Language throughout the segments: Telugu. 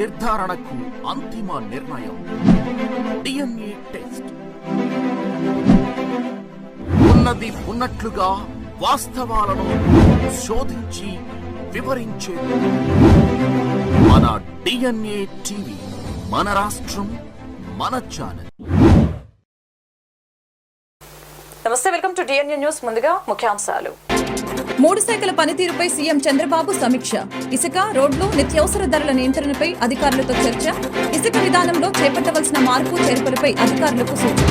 నిర్ధారణకు అంతిమ నిర్ణయం DNA టెస్ట్. ఉన్నది ఉన్నట్లుగా వాస్తవాలను శోధించి వివరించేది మన DNA టీవీ. మన రాష్ట్రం, మన ఛానల్. నమస్తే, వెల్కమ్ టు DNA న్యూస్. ముందుగా ముఖ్యాంశాలు. 3 శాఖల పనితీరుపై సీఎం చంద్రబాబు సమీక్ష. ఇసుక, రోడ్లు, నిత్యావసర ధరల నియంత్రణపై అధికారులతో చర్చ. ఇసుక విధానంలో చేపట్టవలసిన మార్పు చేర్పులపై అధికారులకు సూచన.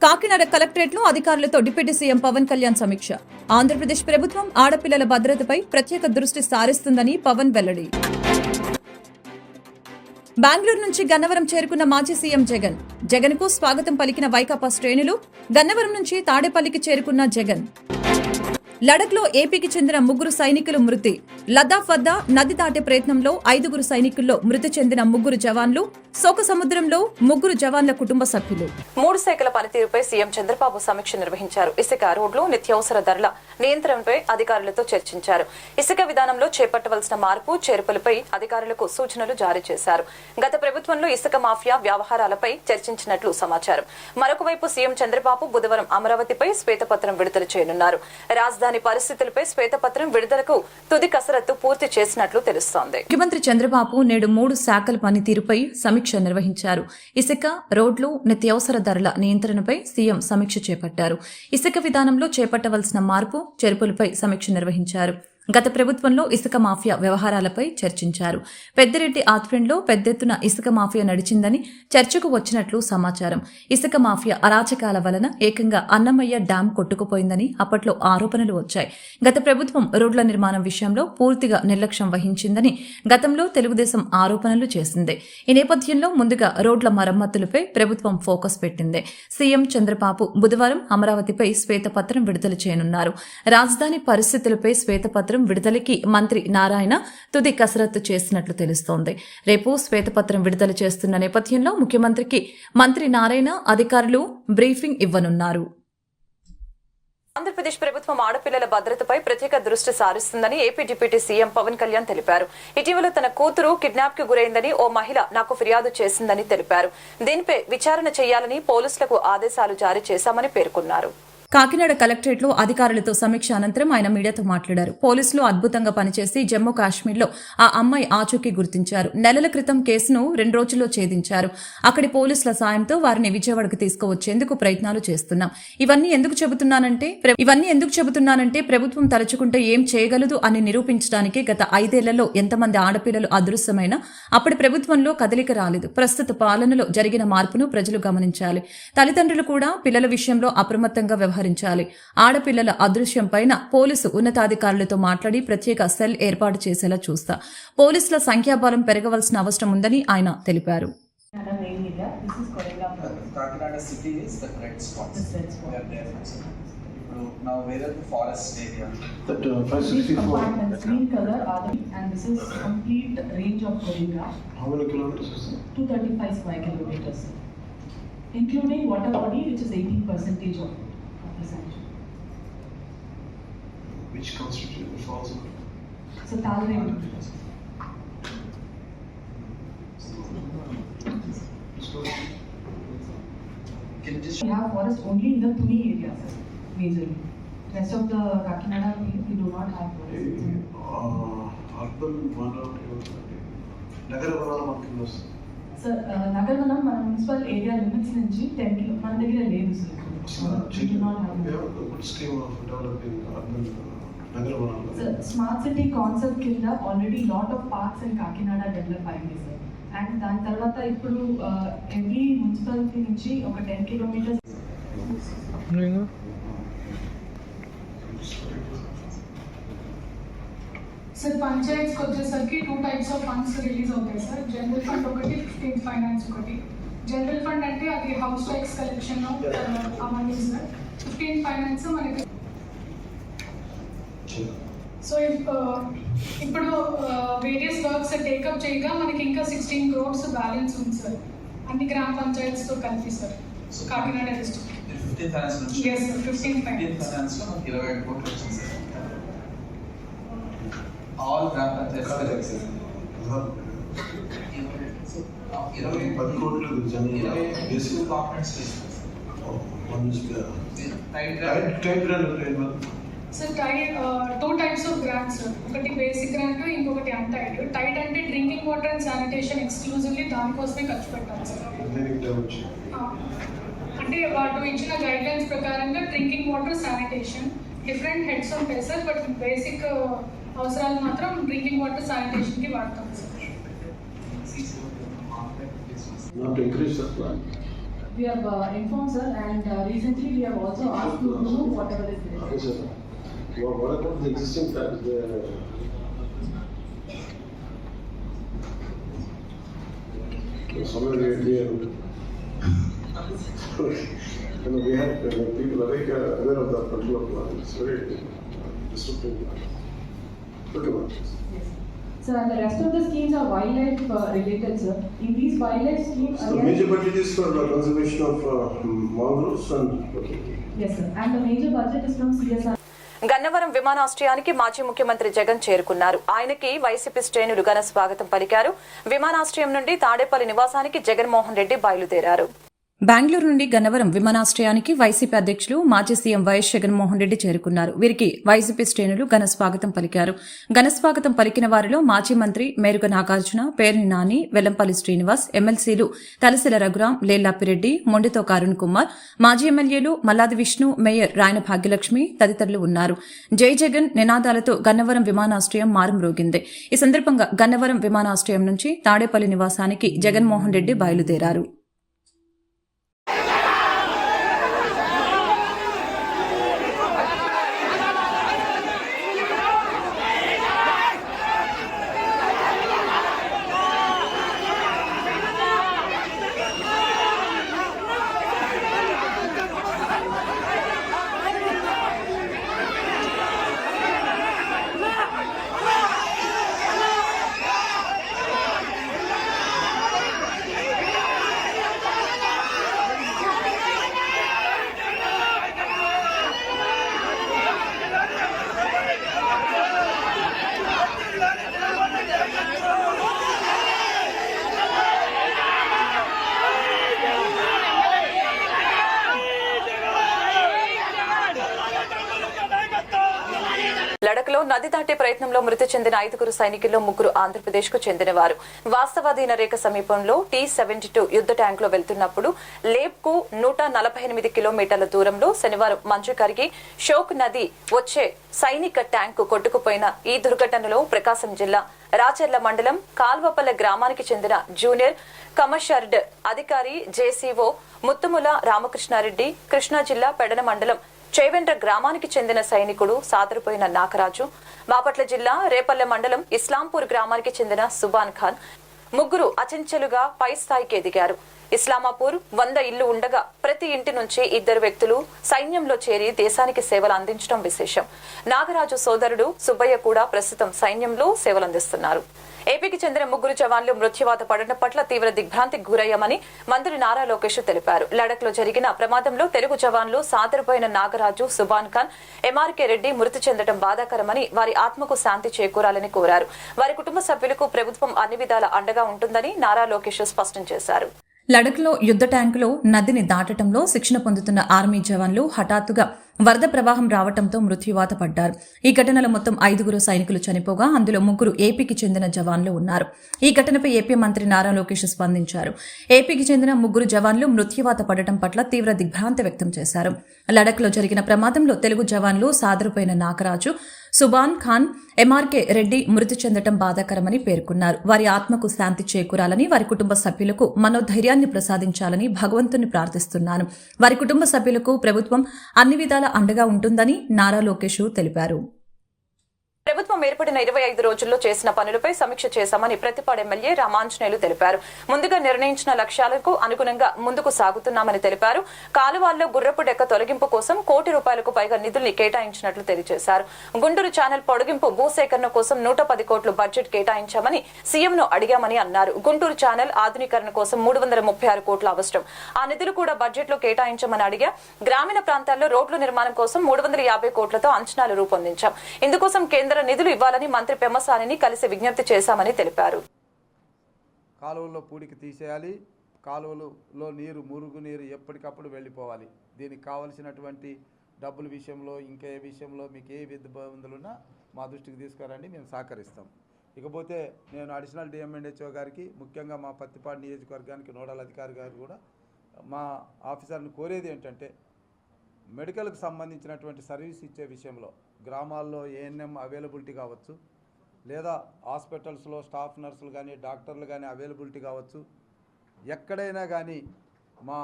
కాకినాడ కలెక్టరేట్లో అధికారులతో డిప్యూటీ సీఎం పవన్ కళ్యాణ్ సమీక్ష. ఆంధ్రప్రదేశ్ ప్రభుత్వం ఆడపిల్లల భద్రతపై ప్రత్యేక దృష్టి సారిస్తుందని పవన్ వెల్లడి. బెంగళూరు నుంచి గన్నవరం చేరుకున్న మాజీ సీఎం జగన్. జగన్ కు స్వాగతం పలికిన వైకాపా శ్రేణులు. గన్నవరం నుంచి తాడేపల్లికి చేరుకున్న జగన్. లడఖ్ లో ఏపీకి చెందిన 3 సైనికులు మృతి. లద్దాఖ్ వద్ద నది దాటే ప్రయత్నంలో 5 సైనికుల్లో మృతి చెందిన 3 జవాన్లు. శోక సముద్రంలో 3 జవాన్ల కుటుంబ సభ్యులు. 3 శాఖల పనితీరుపై సీఎం చంద్రబాబు సమీక్ష నిర్వహించారు. ఇసుక, రోడ్లు, నిత్యావసర ధరల నియంత్రణపై అధికారులతో చర్చించారు. ఇసుక విధానంలో చేపట్టవలసిన మార్పు చేర్పులపై అధికారులకు సూచనలు జారీ చేశారు. గత ప్రభుత్వంలో ఇసుక మాఫియా వ్యవహారాలపై చర్చించినట్లు సమాచారం. మరొక వైపు సీఎం చంద్రబాబు బుధవారం అమరావతిపై శ్వేతపత్రం విడుదల చేయనున్నారు. రాజధాని పరిస్థితులపై శ్వేతపత్రం విడుదలకు తుది కసరత్తు పూర్తి చేసినట్లు తెలుస్తోంది. ముఖ్యమంత్రి చంద్రబాబు నేడు 3 శాఖల పనితీరుపై సమీక్ష నిర్వహించారు. ఇసుక, రోడ్లు, నిత్యావసర ధరల నియంత్రణపై సీఎం సమీక్ష చేపట్టారు. ఇసుక విధానంలో చేపట్టవలసిన మార్పు చేర్పులపై సమీక్ష నిర్వహించారు. గత ప్రభుత్వంలో ఇసుక మాఫియా వ్యవహారాలపై చర్చించారు. పెద్దిరెడ్డి ఆధ్వర్యంలో పెద్ద ఎత్తున ఇసుక మాఫియా నడిచిందని చర్చకు వచ్చినట్లు సమాచారం. ఇసుక మాఫియా అరాచకాల వలన ఏకంగా అన్నమయ్య డ్యాం కొట్టుకుపోయిందని అప్పట్లో ఆరోపణలు వచ్చాయి. గత ప్రభుత్వం రోడ్ల నిర్మాణం విషయంలో పూర్తిగా నిర్లక్ష్యం వహించిందని గతంలో తెలుగుదేశం ఆరోపణలు చేసింది. ఈ నేపథ్యంలో ముందుగా రోడ్ల మరమ్మతులపై ప్రభుత్వం ఫోకస్ పెట్టింది. సీఎం చంద్రబాబు బుధవారం అమరావతిపై శ్వేతపత్రం విడుదల చేయనున్నారు. రాజధాని పరిస్థితులపై శ్వేతపత్రం విడుదలకి మంత్రి నారాయణ తుది కసరత్తు చేసినట్లు తెలుస్తోంది. రేపు శ్వేతపత్రం విడుదల చేస్తున్న నేపథ్యంలో ముఖ్యమంత్రికి మంత్రి నారాయణ అధికారులు బ్రీఫింగ్ ఇవ్వనున్నారు. ఆంధ్రప్రదేశ్ ప్రభుత్వం ఆడపిల్లల భద్రతపై ప్రత్యేక దృష్టి సారిస్తుందని AP deputy CM Pawan Kalyan తెలిపారు. ఇటీవల తన కూతురు కిడ్నాప్ కు గురైందని ఓ మహిళ నాకు ఫిర్యాదు చేసిందని తెలిపారు. దీనిపై విచారణ చేయాలని పోలీసులకు ఆదేశాలు జారీ చేశామని పేర్కొన్నారు. కాకినాడ కలెక్టరేట్లో అధికారులతో సమీక్ష అనంతరం ఆయన మీడియాతో మాట్లాడారు. పోలీసులు అద్భుతంగా పనిచేసి జమ్మూ కాశ్మీర్లో ఆ అమ్మాయి ఆచూకీ గుర్తించారు. నెలల క్రితం కేసును 2 రోజుల్లో ఛేదించారు. అక్కడి పోలీసుల సాయంతో వారిని విజయవాడకు తీసుకువచ్చేందుకు ప్రయత్నాలు చేస్తున్నాం. ఇవన్నీ ఎందుకు చెబుతున్నానంటే ప్రభుత్వం తలుచుకుంటే ఏం చేయగలదు అని నిరూపించడానికి గత 5 ఏళ్లలో ఎంతమంది ఆడపిల్లలు అదృశ్యమైనా అప్పటి ప్రభుత్వంలో కదలిక రాలేదు. ప్రస్తుత పాలనలో జరిగిన మార్పును ప్రజలు గమనించాలి. తల్లిదండ్రులు కూడా పిల్లల విషయంలో అప్రమత్తంగా వ్యవహరించాలి. ఆడపిల్లల అదృశ్యం పైన పోలీసు ఉన్నతాధికారులతో మాట్లాడి ప్రత్యేక సెల్ ఏర్పాటు చేసేలా చూస్తా. పోలీసుల సంఖ్యాబలం పెరగవలసిన అవసరం ఉందని ఆయన తెలిపారు. Now where is the forest area? That 564. Green color and this is complete range of Koringa. How many kilometers is it? 235 square kilometers, including water body, which is 18% of the sanctuary. Which constitution falls under? So Talway. We have forest only in the Tuni area, sir. Majorly. Rest of the Kakinada we do not have forest. Urban Vanam, Nagara Vanam Kilos. Sir, Nagarvanam, మన మున్సిపల్ ఏరియా లిమిట్స్ నుంచి 10 కిలో మన దగ్గర లేదు sir. We do not have. We have a good scheme of developing urban Nagara Vanam. Sir, smart city concept కింద already lot of parks in Kakinada develop అయింది సార్. అండ్ దాని తర్వాత ఇప్పుడు ఎవ్రీ మున్సిపాలిటీ నుంచి ఒక 10 కిలోమీటర్స్. సార్ పంచాయత్స్కి వచ్చేసరికి 2 types ఆఫ్ ఫండ్స్ రిలీజ్ అవుతాయి సార్. జనరల్ ఫండ్ ఒకటి, 15th ఫైనాన్స్ ఒకటి. జనరల్ ఫండ్ అంటే అది హౌస్ ట్యాక్స్ కలెక్షన్ అవన్నీ సార్. 15th ఫైనాన్స్ మనకి. సో ఇప్పుడు వేరియస్ వర్క్స్ టేకప్ చేయగా మనకి ఇంకా 16 crores బ్యాలెన్స్ ఉంది సార్, అన్ని గ్రామ పంచాయత్స్తో కలిపి sir. Kakinada district 15th finance నుంచి. yes sir, 15th ఫైనాన్స్ లో మనకి 27 కోట్లు వచ్చింది సార్. ఆల్ గ్రామ పంచాయత్స్ 10 కోట్లు basic components sir tied 2 types of grants sir. ఒకటి బేసిక్ గ్రాంట్, ఇంకొకటి అన్టైడ్. టైడ్ అంటే drinking water and sanitation exclusively దానికోసమే ఖర్చు పెట్టాలి సార్. అంటే వాటి ఇచ్చిన గైడ్ లైన్స్ ప్రకారంగా drinking water, sanitation different heads ఉంటాయి సార్. బట్ బేసిక్ అవసరాలు మాత్రం డ్రింకింగ్ వాటర్, శానిటేషన్కి వాడతాం sir. Not increase the plan. We have informed sir, and recently we have also asked to remove whatever is there. Okay, sir. What about the existing plans? Somewhere we had people aware of that particular plan. It's very disruptive plan. Okay, ma'am. Yes. Sir, and the rest of the schemes are wildlife related, sir. In these wildlife schemes, So major budget is for the conservation of mangroves and. Okay. yes sir, and the major budget is from CSR. Gannavaram విమానాశ్రయానికి మాజీ ముఖ్యమంత్రి జగన్ చేరుకున్నారు. ఆయనకి వైసీపీ శ్రేణులు ఘన స్వాగతం పలికారు. విమానాశ్రయం నుండి తాడేపల్లి నివాసానికి జగన్మోహన్ రెడ్డి బయలుదేరారు. బెంగళూరు నుండి గన్నవరం విమానాశ్రయానికి వైసీపీ అధ్యక్షులు మాజీ సీఎం వైఎస్ జగన్మోహన్ రెడ్డి చేరుకున్నారు. వీరికి వైసీపీ శ్రేణులు ఘన స్వాగతం పలికారు. ఘన స్వాగతం పలికిన వారిలో మాజీ మంత్రి మేరుగ నాగార్జున, పేర్ని నాని, వెల్లంపల్లి శ్రీనివాస్, ఎమ్మెల్సీలు తలసిల రఘురాం, లేల్లాపిరెడ్డి, మొండితో అరుణ్ కుమార్, మాజీ ఎమ్మెల్యేలు మల్లాది విష్ణు, మేయర్ రాయన భాగ్యలక్ష్మి తదితరులు ఉన్నారు. జై జగన్ నినాదాలతో గన్నవరం విమానాశ్రయం మారుమ్రోగింది. ఈ సందర్భంగా గన్నవరం విమానాశ్రయం నుంచి తాడేపల్లి నివాసానికి జగన్మోహన్ రెడ్డి బయలుదేరారు. లడఖ్లో నది దాటే ప్రయత్నంలో మృతి చెందిన 5 సైనికుల్లో 3 ఆంధ్రప్రదేశ్ కు చెందినవారు. వాస్తవాధీన రేఖ సమీపంలో T-72 యుద్ధ ట్యాంక్ లో వెళ్తున్నప్పుడు లేప్ కు 148 కిలోమీటర్ల దూరంలో శనివారం మంచు కరిగి షోక్ నది వచ్చే సైనిక ట్యాంకు కొట్టుకుపోయిన ఈ దుర్ఘటనలో ప్రకాశం జిల్లా రాచర్ల మండలం కాల్వపల్లె గ్రామానికి చెందిన జూనియర్ కమర్షియర్డ్ అధికారి జేసీఓ ముత్తుముల రామకృష్ణారెడ్డి, కృష్ణా జిల్లా పెడన మండలం చేవెండ్ర గ్రామానికి చెందిన సైనికుడు సాదరపోయిన నాగరాజు, బాపట్ల జిల్లా రేపల్లె మండలం ఇస్లాంపూర్ గ్రామానికి చెందిన సుబాన్ ఖాన్ 3 అచంచలుగా పై స్థాయికి ఎదిగారు. ఇస్లామాపూర్ 100 ఇళ్లు ఉండగా ప్రతి ఇంటి నుంచి 2 వ్యక్తులు సైన్యంలో చేరి దేశానికి సేవలు అందించడం విశేషం. నాగరాజు సోదరుడు సుబ్బయ్య కూడా ప్రస్తుతం సైన్యంలో సేవలందిస్తున్నారు. ఏపీకి చెందిన 3 జవాన్లు మృత్యువాత పడడం పట్ల తీవ్ర దిగ్భ్రాంతికి గురయ్యామని మంత్రి నారా లోకేష్ తెలిపారు. లడఖ్ లో జరిగిన ప్రమాదంలో తెలుగు జవాన్లు సాదరపోయిన నాగరాజు, సుబాన్ ఖాన్, ఎంఆర్కే రెడ్డి మృతి చెందడం బాధాకరమని, వారి ఆత్మకు శాంతి చేకూరాలని కోరారు. వారి కుటుంబ సభ్యులకు ప్రభుత్వం అన్ని విధాల అండగా ఉంటుందని నారా లోకేష్ స్పష్టం చేశారు. లడఖ్లో యుద్ధ ట్యాంకులో నదిని దాటడంలో శిక్షణ పొందుతున్న ఆర్మీ జవాన్లు హఠాత్తుగా వరద ప్రవాహం రావడంతో మృత్యువాత పడ్డారు. ఈ ఘటనలో మొత్తం 5 సైనికులు చనిపోగా అందులో 3 ఏపీకి చెందిన జవాన్లు ఉన్నారు. ఈ ఘటనపై ఏపీ మంత్రి నారా లోకేష్ స్పందించారు. ఏపీకి చెందిన 3 జవాన్లు మృత్యువాత పడటం పట్ల తీవ్ర దిగ్భ్రాంతి వ్యక్తం చేశారు. లడఖ్లో జరిగిన ప్రమాదంలో తెలుగు జవాన్లు సాదరపోయిన నాగరాజు, సుబాన్ ఖాన్, ఎంఆర్కే రెడ్డి మృతి చెందడం బాధాకరమని పేర్కొన్నారు. వారి ఆత్మకు శాంతి చేకూరాలని, వారి కుటుంబ సభ్యులకు మనోధైర్యాన్ని ప్రసాదించాలని భగవంతుని ప్రార్థిస్తున్నాను. వారి కుటుంబ సభ్యులకు ప్రభుత్వం అన్ని విధాల అండగా ఉంటుందని నారా లోకేష్ తెలిపారు. ప్రభుత్వం ఏర్పడిన 25 రోజుల్లో చేసిన పనులపై సమీక్ష చేశామని ప్రతిపాడు ఎమ్మెల్యే రామాంజనేయులు తెలిపారు. ముందుగా నిర్ణయించిన లక్ష్యాలకు అనుగుణంగా ముందుకు సాగుతున్నామని తెలిపారు. కాలువల్లో గుర్రపు డెక్క తొలగింపు కోసం ₹1 కోటి పైగా నిధుల్ని కేటాయించినట్లు తెలియజేశారు. గుంటూరు ఛానల్ పొడిగింపు భూసేకరణ కోసం 110 కోట్లు బడ్జెట్ కేటాయించామని సీఎంను అడిగామని అన్నారు. గుంటూరు ఛానల్ ఆధునీకరణ కోసం 336 కోట్లు అవసరం. ఆ నిధులు కూడా బడ్జెట్ లో కేటాయించమని అడిగా. గ్రామీణ ప్రాంతాల్లో రోడ్ల నిర్మాణం కోసం 350 కోట్లతో అంచనాలు రూపొందించాం. ఇందుకోసం కేంద్ర నిధులు ఇవ్వాలని మంత్రి పెమ్మసానిని కలిసి విజ్ఞప్తి చేశామని తెలిపారు. కాలువల్లో పూడికి తీసేయాలి. కాలువలలో నీరు, మురుగునీరు ఎప్పటికప్పుడు వెళ్ళిపోవాలి. దీనికి కావలసినటువంటి డబ్బుల విషయంలో, ఇంకా ఏ విషయంలో మీకు ఏ ఇబ్బందులున్నా మా దృష్టికి తీసుకురండి, మేము సహకరిస్తాం. ఇకపోతే నేను అడిషనల్ డిఎంఎన్హెచ్ఓ గారికి, ముఖ్యంగా మా పత్తిపాడు నియోజకవర్గానికి నోడల్ అధికారి గారు కూడా మా ఆఫీసర్ని కోరేది ఏంటంటే, మెడికల్కి సంబంధించినటువంటి సర్వీస్ ఇచ్చే విషయంలో గ్రామాల్లో ఏఎన్ఎం అవైలబిలిటీ కావచ్చు, లేదా హాస్పిటల్స్లో స్టాఫ్ నర్సులు కానీ డాక్టర్లు కానీ అవైలబిలిటీ కావచ్చు, ఎక్కడైనా కానీ మా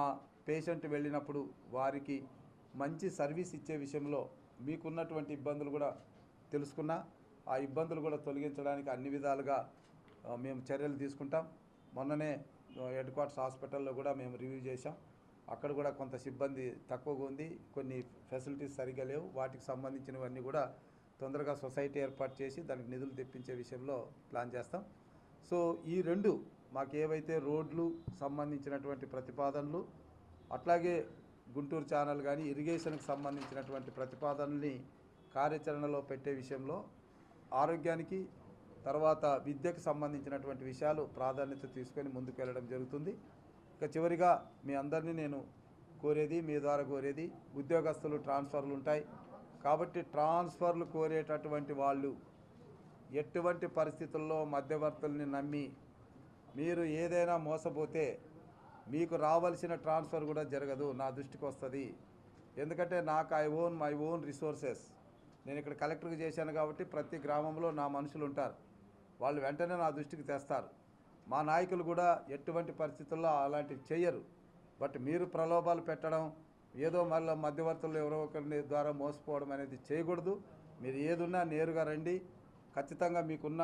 పేషెంట్ వెళ్ళినప్పుడు వారికి మంచి సర్వీస్ ఇచ్చే విషయంలో మీకున్నటువంటి ఇబ్బందులు కూడా తెలుసుకున్నా ఆ ఇబ్బందులు కూడా తొలగించడానికి అన్ని విధాలుగా మేము చర్యలు తీసుకుంటాం. మొన్ననే హెడ్ క్వార్టర్స్ హాస్పిటల్లో కూడా మేము రివ్యూ చేశాం. అక్కడ కూడా కొంత సిబ్బంది తక్కువగా ఉంది, కొన్ని ఫెసిలిటీస్ సరిగ్గా లేవు. వాటికి సంబంధించినవన్నీ కూడా తొందరగా సొసైటీ ఏర్పాటు చేసి దానికి నిధులు తెప్పించే విషయంలో ప్లాన్ చేస్తాం. సో ఈ రెండు మాకు ఏవైతే రోడ్లు సంబంధించినటువంటి ప్రతిపాదనలు, అట్లాగే గుంటూరు ఛానల్ కానీ ఇరిగేషన్కి సంబంధించినటువంటి ప్రతిపాదనల్ని కార్యాచరణలో పెట్టే విషయంలో, ఆరోగ్యానికి తర్వాత విద్యకు సంబంధించినటువంటి విషయాలు ప్రాధాన్యత తీసుకొని ముందుకు వెళ్ళడం జరుగుతుంది. ఇక చివరిగా మీ అందరినీ నేను కోరేది, మీ ద్వారా కోరేది, ఉద్యోగస్తులు ట్రాన్స్ఫర్లు ఉంటాయి కాబట్టి ట్రాన్స్ఫర్లు కోరేటటువంటి వాళ్ళు ఎటువంటి పరిస్థితుల్లో మధ్యవర్తుల్ని నమ్మి మీరు ఏదైనా మోసపోతే మీకు రావాల్సిన ట్రాన్స్ఫర్ కూడా జరగదు, నా దృష్టికి వస్తుంది. ఎందుకంటే నాకు మై ఓన్ రిసోర్సెస్. నేను ఇక్కడ కలెక్టర్కి చేశాను కాబట్టి ప్రతి గ్రామంలో నా మనుషులు ఉంటారు, వాళ్ళు వెంటనే నా దృష్టికి తెస్తారు. మా నాయకులు కూడా ఎటువంటి పరిస్థితుల్లో అలాంటివి చేయరు. బట్ మీరు ప్రలోభాలు పెట్టడం, ఏదో మళ్ళీ మధ్యవర్తులు ఎవరో ఒకరి ద్వారా మోసపోవడం అనేది చేయకూడదు. మీరు ఏదున్నా నేరుగా రండి, ఖచ్చితంగా మీకున్న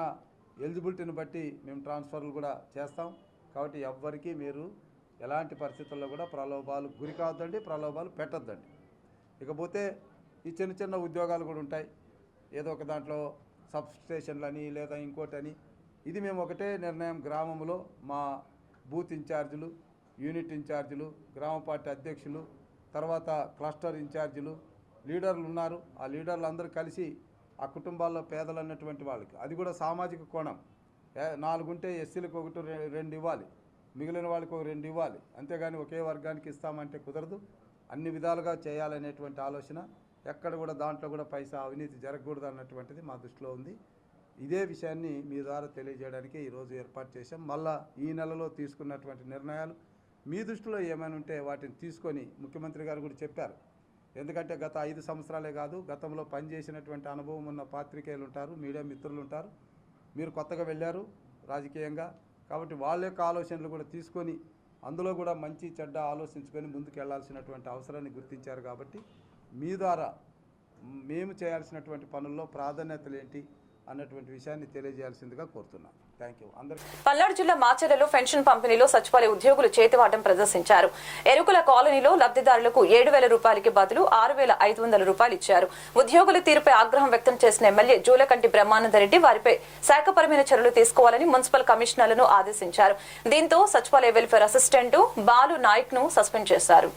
ఎలిజిబిలిటీని బట్టి మేము ట్రాన్స్ఫర్లు కూడా చేస్తాం. కాబట్టి ఎవ్వరికీ మీరు ఎలాంటి పరిస్థితుల్లో కూడా ప్రలోభాలు గురి కావద్దండి, ప్రలోభాలు పెట్టద్దండి. ఇకపోతే ఈ చిన్న చిన్న ఉద్యోగాలు కూడా ఉంటాయి, ఏదో ఒక దాంట్లో సబ్ స్టేషన్లని లేదా ఇంకోటని. ఇది మేము ఒకటే నిర్ణయం, గ్రామంలో మా బూత్ ఇన్ఛార్జీలు, యూనిట్ ఇన్ఛార్జీలు, గ్రామ పార్టీ అధ్యక్షులు, తర్వాత క్లస్టర్ ఇన్ఛార్జీలు, లీడర్లు ఉన్నారు. ఆ లీడర్లు అందరూ కలిసి ఆ కుటుంబాల్లో పేదలు అన్నటువంటి వాళ్ళకి, అది కూడా సామాజిక కోణం, 4 ఉంటే ఎస్సీలకు 1, 2 ఇవ్వాలి, మిగిలిన వాళ్ళకి 2 ఇవ్వాలి. అంతేగాని ఒకే వర్గానికి ఇస్తామంటే కుదరదు. అన్ని విధాలుగా చేయాలనేటువంటి ఆలోచన, ఎక్కడ కూడా దాంట్లో కూడా పైసా అవినీతి జరగకూడదు అన్నటువంటిది మా దృష్టిలో ఉంది. ఇదే విషయాన్ని మీ ద్వారా తెలియజేయడానికి ఈరోజు ఏర్పాటు చేశాం. మళ్ళా ఈ నెలలో తీసుకున్నటువంటి నిర్ణయాలు మీ దృష్టిలో ఏమైనా ఉంటే వాటిని తీసుకొని, ముఖ్యమంత్రి గారు కూడా చెప్పారు, ఎందుకంటే గత 5 సంవత్సరాలే కాదు, గతంలో పనిచేసినటువంటి అనుభవం ఉన్న పాత్రికేయులు ఉంటారు, మీడియా మిత్రులు ఉంటారు, మీరు కొత్తగా వెళ్ళారు రాజకీయంగా, కాబట్టి వాళ్ళ యొక్క ఆలోచనలు కూడా తీసుకొని అందులో కూడా మంచి చెడ్డ ఆలోచించుకొని ముందుకు వెళ్లాల్సినటువంటి అవసరాన్ని గుర్తించారు. కాబట్టి మీ ద్వారా మేము చేయాల్సినటువంటి పనుల్లో ప్రాధాన్యతలు ఏంటి అన్నటువంటి విషయాన్ని తెలియజేయాల్సిందిగా కోరుతున్నాను. Thank you. పల్నాడు జిల్లా మాచర్లలో పెన్షన్ పంపిణీలో సచివాలయ ఉద్యోగులు చేతివాటం ప్రదర్శించారు. ఎరుకుల కాలనీలో లబ్ధిదారులకు 7,000 రూపాయలకి బదులు 6,500 రూపాయలు ఇచ్చారు. ఉద్యోగుల తీరుపై ఆగ్రహం వ్యక్తం చేసిన ఎమ్మెల్యే జూలకంటి బ్రహ్మానందరెడ్డి వారిపై శాఖపరమైన చర్యలు తీసుకోవాలని మున్సిపల్ కమిషనర్లను ఆదేశించారు. దీంతో సచివాలయ వెల్ఫేర్ అసిస్టెంట్ బాలు నాయక్ ను సస్పెండ్ చేశారు.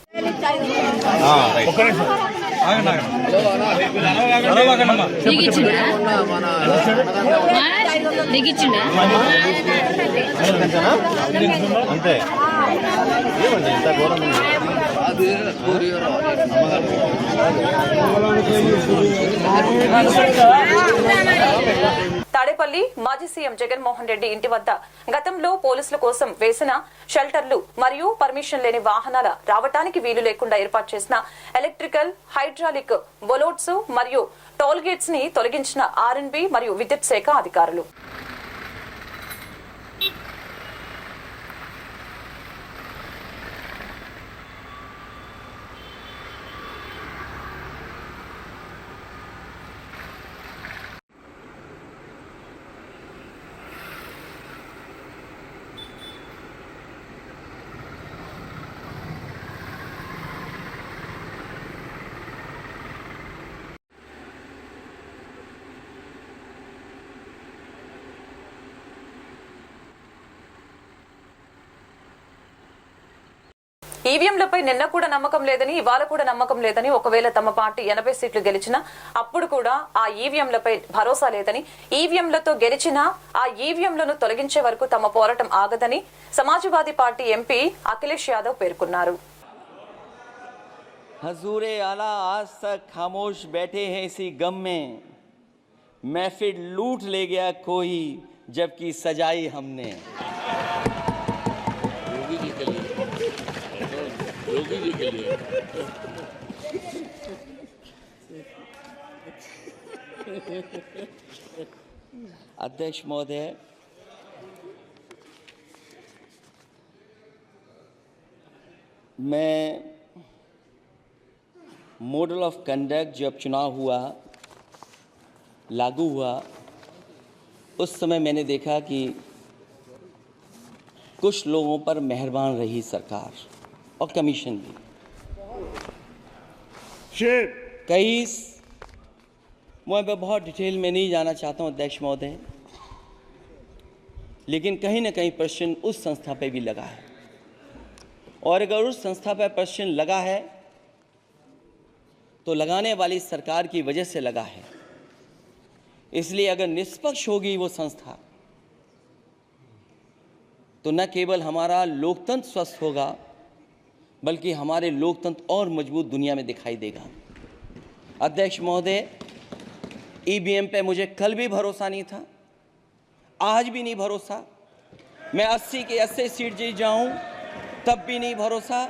అంతే ఏమండి ఇంత ఘోరం తాడేపల్లి మాజీ సీఎం జగన్మోహన్ రెడ్డి ఇంటి వద్ద గతంలో పోలీసుల కోసం వేసిన షెల్టర్లు మరియు పర్మిషన్ లేని వాహనాల రావటానికి వీలు లేకుండా ఏర్పాటు చేసిన ఎలక్ట్రికల్, హైడ్రాలిక్ బొలోట్స్ మరియు టోల్ గేట్స్ ని తొలగించిన ఆర్ఎండ్బి మరియు విద్యుత్ శాఖ అధికారులు. ఈవీఎంలపై నిన్న కూడా నమ్మకం లేదని, ఇవాళ కూడా నమ్మకం లేదని, ఒకవేళ తమ పార్టీ 80 సీట్లు గెలిచినా అప్పుడు కూడా ఆ ఈవీఎంలపై భరోసా లేదని, ఈవీఎంలతో గెలిచినా ఆ ఈవీఎంలను తొలగించే వరకు తమ పోరాటం ఆగదని సమాజ్వాదీ పార్టీ ఎంపీ అఖిలేష్ యాదవ్ పేర్కొన్నారు. हजूरे आला आज तक खामोश बैठे हैं इसी गम में, महफिल लूट ले गया कोई जबकि सजाई हमने। योगी जी के लिए, योगी जी के लिए। अध्यक्ष महोदय, मैं मॉडल ऑफ कंडक्ट जब चुनाव हुआ, लागू हुआ, उस समय मैंने देखा कि कुछ लोगों पर मेहरबान रही सरकार और कमीशन भी। कई मैं बहुत डिटेल में नहीं जाना चाहता हूं अध्यक्ष महोदय, लेकिन कहीं ना कहीं प्रश्न उस संस्था पे भी लगा है, और अगर उस संस्था पर प्रश्न लगा है तो लगाने वाली सरकार की वजह से लगा है। इसलिए अगर निष्पक्ष होगी वो संस्था तो न केवल हमारा लोकतंत्र स्वस्थ होगा बल्कि हमारे लोकतंत्र और मजबूत दुनिया में दिखाई देगा। अध्यक्ष महोदय, ईवीएम पे मुझे कल भी भरोसा नहीं था, आज भी नहीं भरोसा। मैं 80 के 80 सीट जीत जाऊं तब भी नहीं भरोसा।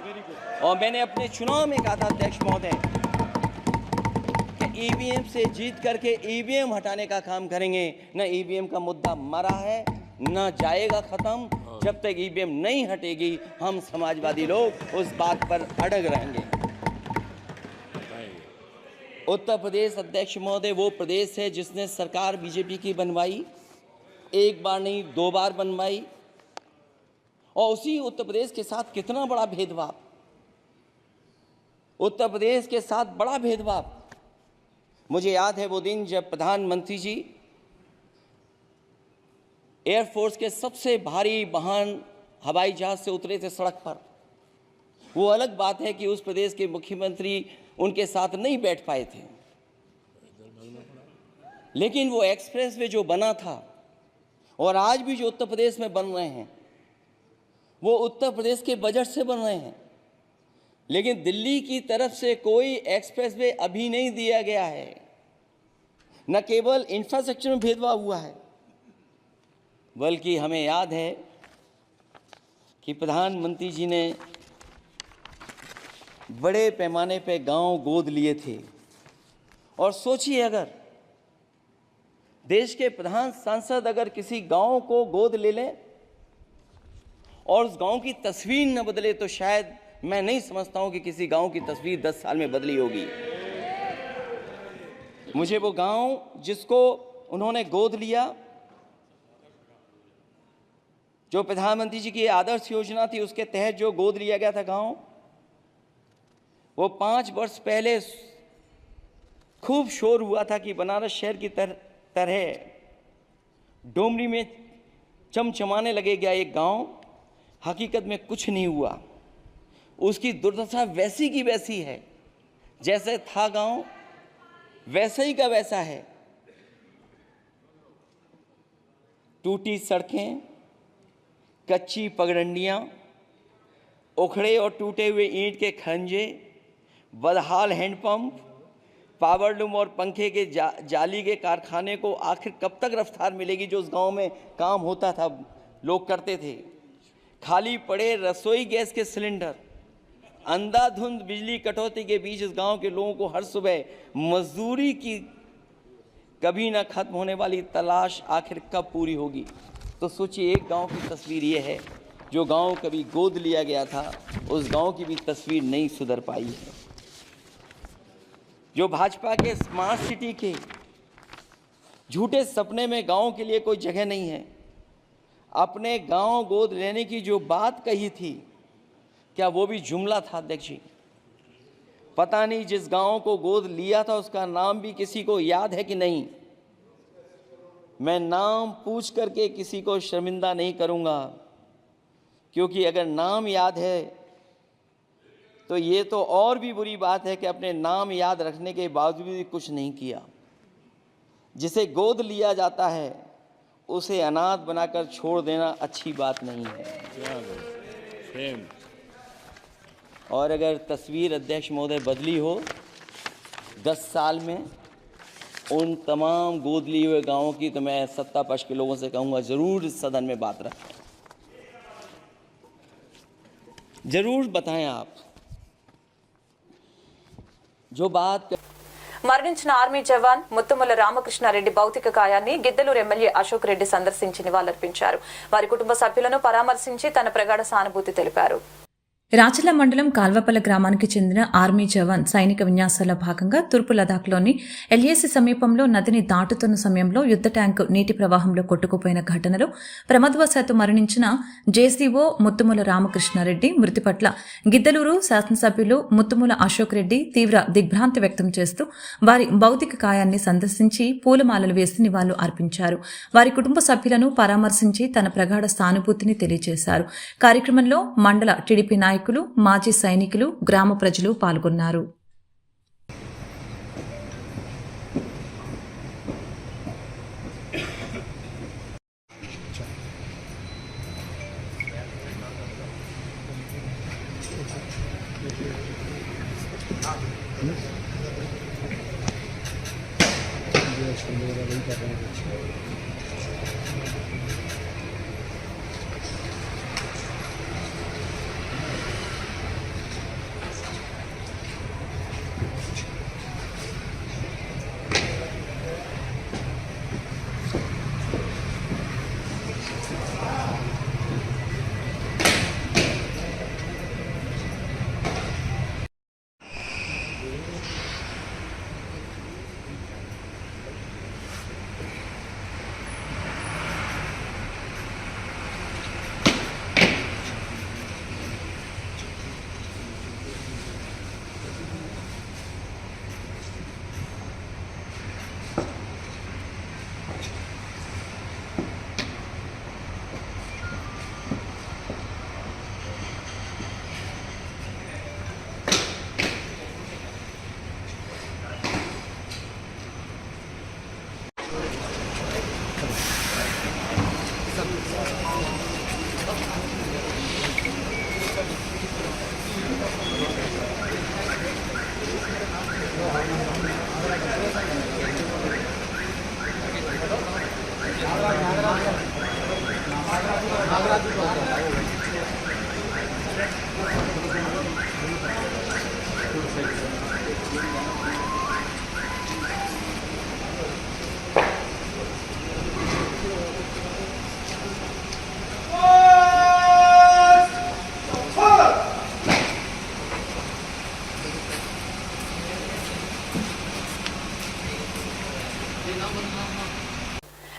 और मैंने अपने चुनाव में कहा था अध्यक्ष महोदय, ईवीएम से जीत करके ईवीएम हटाने का काम करेंगे। न ईवीएम का मुद्दा मरा है न जाएगा खत्म। जब तक ईवीएम नहीं हटेगी हम समाजवादी लोग उस बात पर अड़ग रहेंगे। उत्तर प्रदेश अध्यक्ष महोदय वो प्रदेश है जिसने सरकार बीजेपी की बनवाई, एक बार नहीं 2 बार बनवाई, और उसी उत्तर प्रदेश के साथ कितना बड़ा भेदभाव, उत्तर प्रदेश के साथ बड़ा भेदभाव। मुझे याद है वो दिन जब प्रधानमंत्री जी एयरफोर्स के सबसे भारी वाहन हवाई जहाज से उतरे थे सड़क पर। वो अलग बात है कि उस प्रदेश के मुख्यमंत्री उनके साथ नहीं बैठ पाए थे, लेकिन वो एक्सप्रेसवे जो बना था और आज भी जो उत्तर प्रदेश में बन रहे हैं वो उत्तर प्रदेश के बजट से बन रहे हैं। लेकिन दिल्ली की तरफ से कोई एक्सप्रेसवे अभी नहीं दिया गया है। न केवल इंफ्रास्ट्रक्चर में भेदभाव हुआ है बल्कि हमें याद है कि प्रधानमंत्री जी ने बड़े पैमाने पे गांव गोद लिए थे। और सोचिए, अगर देश के प्रधान सांसद अगर किसी गांव को गोद ले लें और उस गांव की तस्वीर न बदले तो शायद मैं नहीं समझता हूं कि किसी गांव की तस्वीर 10 साल में बदली होगी। मुझे वो गांव जिसको उन्होंने गोद लिया, जो प्रधानमंत्री जी की आदर्श योजना थी उसके तहत जो गोद लिया गया था गांव, वो 5 वर्ष पहले खूब शोर हुआ था कि बनारस शहर की तरह डोमरी में चमचमाने लगेगा एक गांव। हकीकत में कुछ नहीं हुआ। उसकी दुर्दशा वैसी की वैसी है, जैसे था गांव वैसे ही का वैसा है। टूटी सड़कें, कच्ची पगडंडियां, उखड़े और टूटे हुए ईंट के खंजे, बदहाल हैंडपंप, पावरलूम और पंखे के जाली के कारखाने को आखिर कब तक रफ्तार मिलेगी जो उस गांव में काम होता था, लोग करते थे। खाली पड़े रसोई गैस के सिलेंडर, अंधाधुंध बिजली कटौती के बीच इस गांव के लोगों को हर सुबह मजदूरी की कभी ना खत्म होने वाली तलाश आखिर कब पूरी होगी। तो सोचिए, एक गांव की तस्वीर ये है, जो गांव कभी गोद लिया गया था उस गांव की भी तस्वीर नहीं सुधर पाई है। जो भाजपा के स्मार्ट सिटी के झूठे सपने में गांव के लिए कोई जगह नहीं है। अपने गांव गोद लेने की जो बात कही थी, क्या वो भी जुमला था अध्यक्ष जी? पता नहीं जिस गांव को गोद लिया था उसका नाम भी किसी को याद है कि नहीं। मैं नाम पूछ करके किसी को शर्मिंदा नहीं करूंगा, क्योंकि अगर नाम याद है तो ये तो और भी बुरी बात है कि अपने नाम याद रखने के बावजूद भी कुछ नहीं किया। जिसे गोद लिया जाता है उसे अनाथ बनाकर छोड़ देना अच्छी बात नहीं है। और अगर तस्वीर अध्यक्ष महोदय बदली हो 10 साल में उन तमाम गोद लिए हुए गांवों की, तो मैं सत्ता पक्ष के लोगों से कहूँगा ज़रूर सदन में बात रखें, ज़रूर बताएं आप जो बात। మరణించిన ఆర్మీ జవాన్ ముత్తుముల రామకృష్ణారెడ్డి భౌతిక కాయాన్ని గిద్దలూరు ఎమ్మెల్యే అశోక్ రెడ్డి సందర్శించి నివాళులర్పించారు. వారి కుటుంబ సభ్యులను పరామర్శించి తన ప్రగాఢ సానుభూతి తెలిపారు. రాచర్ల మండలం కాల్వపల్లి గ్రామానికి చెందిన ఆర్మీ జవాన్ సైనిక విన్యాసాల భాగంగా తూర్పు లదాఖ్లోని ఎల్ఏసీ సమీపంలో నదిని దాటుతున్న సమయంలో యుద్ధ ట్యాంకు నీటి ప్రవాహంలో కొట్టుకుపోయిన ఘటనలో ప్రమాదవశాత్తు మరణించిన జేసీఓ ముత్తుముల రామకృష్ణారెడ్డి మృతి పట్ల గిద్దలూరు శాసనసభ్యులు ముత్తుముల అశోక్ రెడ్డి తీవ్ర దిగ్భ్రాంతి వ్యక్తం చేస్తూ వారి భౌతిక కాయాన్ని సందర్శించి పూలమాలలు వేసి నివాళులు అర్పించారు. వారి కుటుంబ సభ్యులను పరామర్శించి తన ప్రగాఢ సానుభూతిని తెలియజేశారు. కార్యక్రమంలో మండల టీడీపీ నాయకులు, మాజీ సైనికులు, గ్రామ ప్రజలు పాల్గొన్నారు.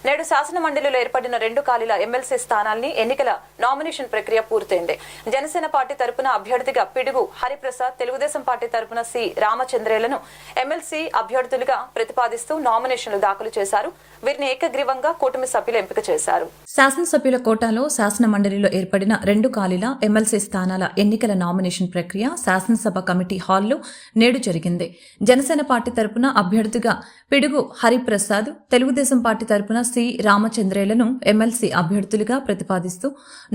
నేడు శాసన మండలిలో ఏర్పడిన 2 ఖాళీల ఎమ్మెల్సీ స్థానాల్ని ఎన్నికల నామినేషన్ ప్రక్రియ పూర్తయింది. జనసేన పార్టీ తరపున అభ్యర్థిగా పిడుగు హరిప్రసాద్, తెలుగుదేశం పార్టీ తరపున సి రామచంద్రేలను ఎమ్మెల్సీ అభ్యర్థులుగా ప్రతిపాదిస్తూ నామినేషన్లు దాఖలు చేశారు. వీరిని ఏకగ్రీవంగా కూటమి సభ్యులు ఎంపిక చేశారు. శాసనసభ్యుల కోటాలో శాసన మండలిలో ఏర్పడిన 2 ఖాళీల ఎమ్మెల్సీ స్థానాల ఎన్నికల నామినేషన్ ప్రక్రియ శాసనసభ కమిటీ హాల్లో నేడు జరిగింది. జనసేన పార్టీ తరపున అభ్యర్థిగా పిడుగు హరిప్రసాద్, తెలుగుదేశం పార్టీ తరపున సి రామచంద్రేలను ఎమ్మెల్సీ అభ్యర్థులుగా ప్రతిపాదిస్తూ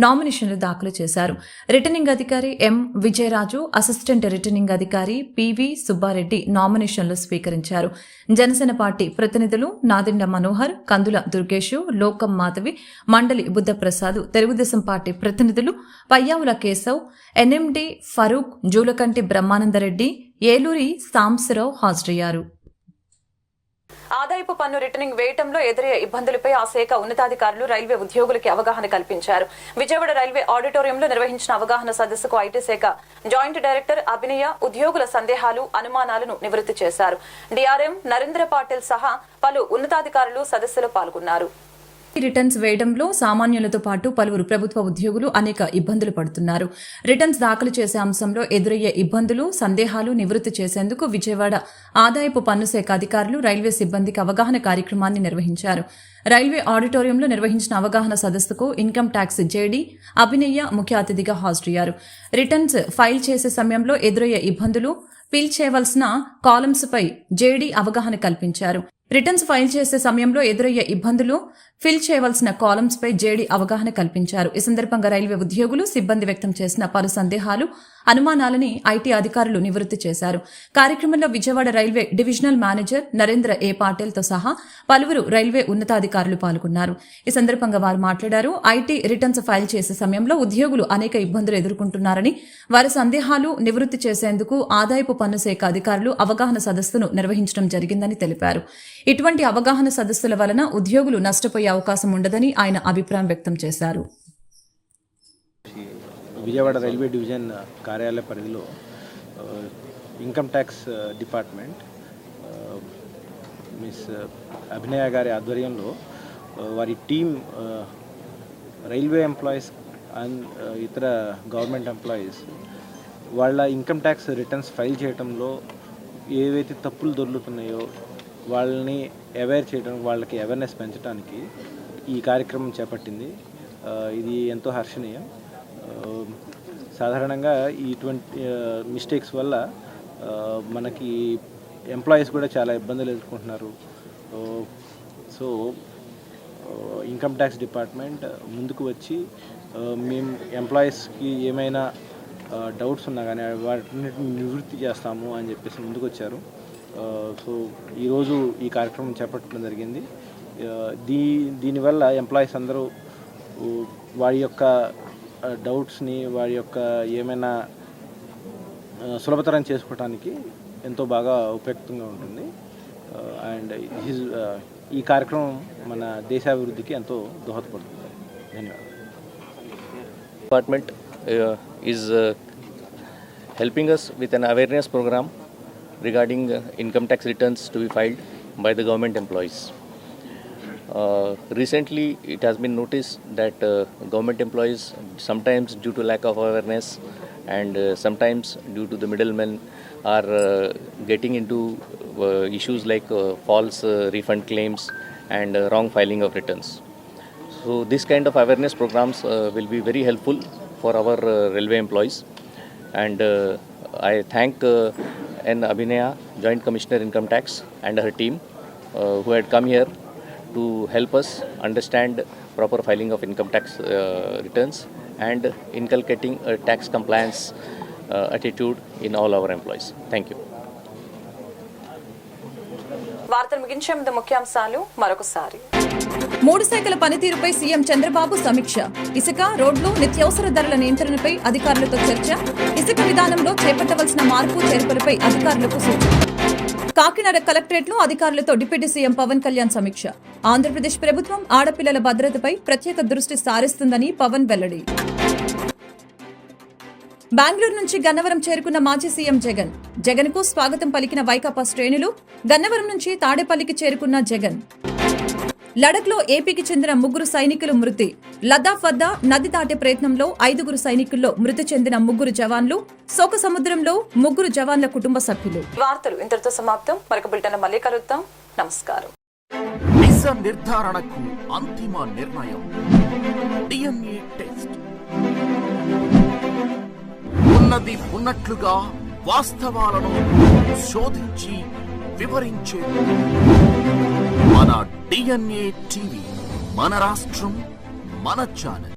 నామినేషన్లు దాఖలు చేశారు. రిటర్నింగ్ అధికారి ఎం విజయరాజు, అసిస్టెంట్ రిటర్నింగ్ అధికారి పివి సుబ్బారెడ్డి నామినేషన్లు స్వీకరించారు. జనసేన పార్టీ ప్రతినిధులు నాదెండ్ల మనోహర్, కందుల దుర్గేషు, లోకం మాధవి, మండలి బుద్ధప్రసాద్, తెలుగుదేశం పార్టీ ప్రతినిధులు పయ్యావుల కేశవ్, ఎన్ఎండి ఫరూక్, జూలకంటి బ్రహ్మానందరెడ్డి, ఏలూరి సాంబశివరావు హాజరయ్యారు. ఆదాయపు పన్ను రిటర్నింగ్ వేయటంలో ఎదురయ్యే ఇబ్బందులపై ఆ శాఖ ఉన్నతాధికారులు రైల్వే ఉద్యోగులకి అవగాహన కల్పించారు. విజయవాడ రైల్వే ఆడిటోరియంలో నిర్వహించిన అవగాహన సదస్సుకు ఐటీ శాఖ జాయింట్ డైరెక్టర్ అభినయ ఉద్యోగుల సందేహాలు, అనుమానాలను నివృత్తి చేశారు. డిఆర్ఎం నరేంద్ర పాటిల్ సహా పలు ఉన్నతాధికారులు సదస్సులో పాల్గొన్నారు. రిటర్న్స్ వేయడంలో సామాన్యులతో పాటు పలువురు ప్రభుత్వ ఉద్యోగులు అనేక ఇబ్బందులు పడుతున్నారు. రిటర్న్స్ దాఖలు చేసే అంశంలో ఎదురయ్యే ఇబ్బందులు, సందేహాలు నివృత్తి చేసేందుకు విజయవాడ ఆదాయపు పన్ను శాఖ అధికారులు రైల్వే సిబ్బందికి అవగాహన కార్యక్రమాన్ని నిర్వహించారు. రైల్వే ఆడిటోరియంలో నిర్వహించిన అవగాహన సదస్సుకు ఇన్కమ్ ట్యాక్స్ జేడీ అభినయ్య ముఖ్య అతిథిగా హాజరయ్యారు. రిటర్న్స్ ఫైల్ చేసే సమయంలో ఎదురయ్యే ఇబ్బందులు, ఫిల్ చేయవలసిన కాలమ్స్ పై జేడీ అవగాహన కల్పించారు. రిటర్న్స్ ఫైల్ చేసే సమయంలో ఎదురయ్యే ఇబ్బందులు, ఫిల్ చేయవలసిన కాలమ్స్ పై జేడీ అవగాహన కల్పించారు. ఈ సందర్భంగా రైల్వే ఉద్యోగులు, సిబ్బంది వ్యక్తం చేసిన పలు సందేహాలు, అనుమానాలని ఐటీ అధికారులు నివృత్తి చేశారు. కార్యక్రమంలో Vijayawada railway divisional manager Narendra A పాటిల్తో సహా పలువురు రైల్వే ఉన్నతాధికారులు పాల్గొన్నారు. ఈ సందర్భంగా వారు మాట్లాడారు. ఐటీ రిటర్న్స్ ఫైల్ చేసే సమయంలో ఉద్యోగులు అనేక ఇబ్బందులు ఎదుర్కొంటున్నారని, వారి సందేహాలు నివృత్తి చేసేందుకు ఆదాయపు పన్ను శాఖ అధికారులు అవగాహన సదస్సును నిర్వహించడం జరిగిందని తెలిపారు. ఇటువంటి అవగాహన సదస్సుల వలన ఉద్యోగులు నష్టపోయే అవకాశం ఉండదని ఆయన అభిప్రాయం వ్యక్తం చేశారు. విజయవాడ రైల్వే డివిజన్ కార్యాలయ పరిధిలో ఇన్కమ్ ట్యాక్స్ డిపార్ట్మెంట్ మిస్ అభినయ గారి ఆధ్వర్యంలో వారి టీం రైల్వే ఎంప్లాయీస్ అండ్ ఇతర గవర్నమెంట్ ఎంప్లాయీస్ వాళ్ళ ఇన్కమ్ ట్యాక్స్ రిటర్న్స్ ఫైల్ చేయడంలో ఏవైతే తప్పులు దొర్లుతున్నాయో వాళ్ళని అవేర్ చేయడానికి, వాళ్ళకి అవేర్నెస్ పెంచడానికి ఈ కార్యక్రమం చేపట్టింది. ఇది ఎంతో హర్షణీయం. సాధారణంగా ఇటువంటి మిస్టేక్స్ వల్ల మనకి ఎంప్లాయీస్ కూడా చాలా ఇబ్బందులు ఎదుర్కొంటున్నారు. సో ఇన్కమ్ ట్యాక్స్ డిపార్ట్మెంట్ ముందుకు వచ్చి మేము ఎంప్లాయీస్కి ఏమైనా డౌట్స్ ఉన్నా కానీ వాటిని నివృత్తి చేస్తాము అని చెప్పేసి ముందుకు వచ్చారు. సో ఈరోజు ఈ కార్యక్రమం చేపట్టడం జరిగింది. దీనివల్ల ఎంప్లాయీస్ అందరూ వారి యొక్క డౌట్స్ని, వారి యొక్క ఏమైనా సులభతరం చేసుకోవడానికి ఎంతో బాగా ఉపయుక్తంగా ఉంటుంది. అండ్ ఈ కార్యక్రమం మన దేశాభివృద్ధికి ఎంతో దోహదపడుతుంది. ధన్యవాదాలు. Department is helping us with an awareness program regarding income tax returns to be filed by the government employees. Recently, it has been noticed that government employees, sometimes due to lack of awareness and sometimes due to the middlemen, are getting into issues like false refund claims and wrong filing of returns. So this kind of awareness programs will be very helpful for our railway employees, and I thank N. Abhinaya, Joint Commissioner Income Tax, and her team who had come here to help us understand proper filing of income tax returns and inculcating a tax compliance attitude in all our employees. Thank you. వార్తలు ముగించే ముందు ముఖ్యాంశాలు మరొకసారి. 3 శాఖల పనితీరుపై సీఎం చంద్రబాబు సమీక్ష. ఇసుక, రోడ్లు, నిత్యావసర ధరల నియంత్రణపై అధికారులతో చర్చ. ఇసుక విధానంలో చేపట్టవలసిన మార్పు, చేర్పులపై అధికారులకు సూచన. కాకినాడ కలెక్టరేట్లో అధికారులతో డిప్యూటీ సీఎం పవన్ కళ్యాణ్ సమీక్ష. ఆంధ్రప్రదేశ్ ప్రభుత్వం ఆడపిల్లల భద్రతపై ప్రత్యేక దృష్టి సారిస్తుందని పవన్ వెల్లడి. బెంగళూరు నుంచి గన్నవరం చేరుకున్న మాజీ సీఎం జగన్. జగన్ కు స్వాగతం పలికిన వైకాపా శ్రేణులు. గన్నవరం నుంచి తాడేపల్లికి చేరుకున్న జగన్. లడఖ్ లో ఏపీకి చెందిన 3 సైనికులు మృతి. లద్దాఖ్ వద్ద నది దాటే ప్రయత్నంలో 5 సైనికుల్లో మృతి చెందిన 3 జవాన్లు. శోక సముద్రంలో 3 జవాన్ల కుటుంబ సభ్యులు. వార్తలు ఇంతటితో సమాప్తం. మరొక బులెటిన్ మళ్ళీ కలుద్దాం. నమస్కారం. నిజ నిర్ధారణకు అంతిమ నిర్ణయం DNA టెస్ట్. ఉన్నది ఉన్నట్లుగా వాస్తవాలను శోధించి వివరించే మన DNA టీవీ, మన రాష్ట్రం, మన ఛానల్.